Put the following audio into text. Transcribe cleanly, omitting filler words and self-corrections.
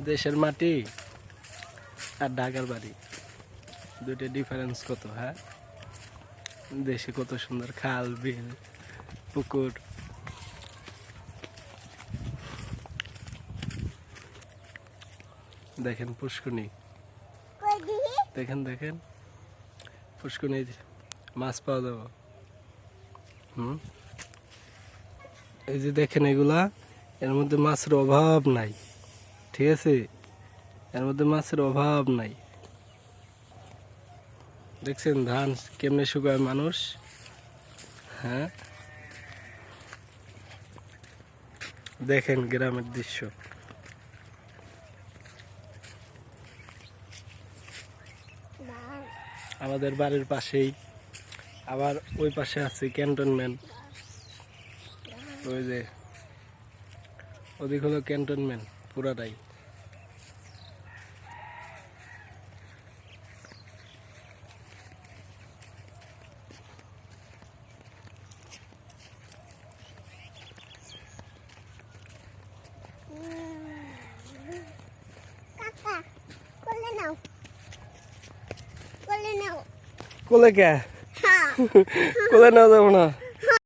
দেশের মাটি আর ঢাকার বাড়ি দুটো ডিফারেন্স কত? হ্যাঁ, দেশে কত সুন্দর খাল বিল পুকুর, দেখেন পুষ্কুনি, দেখেন দেখেন পুষ্কুনি মাছ পাওয়া যাবে। এই যে দেখেন এগুলা, এর মধ্যে মাছের অভাব নাই, ঠিক আছে, এর মধ্যে মাছের অভাব নাই। দেখছেন ধান কেমনে শুকায় মানুষ? হ্যাঁ, দেখেন গ্রামের দৃশ্য। আমাদের বাড়ির পাশেই আবার ওই পাশে আছে ক্যান্টনমেন্ট, ওই যে ওদিক হলো ক্যান্টনমেন্ট পুরাটাই। কোলে কে? কোলে নেওয়া যাবো না।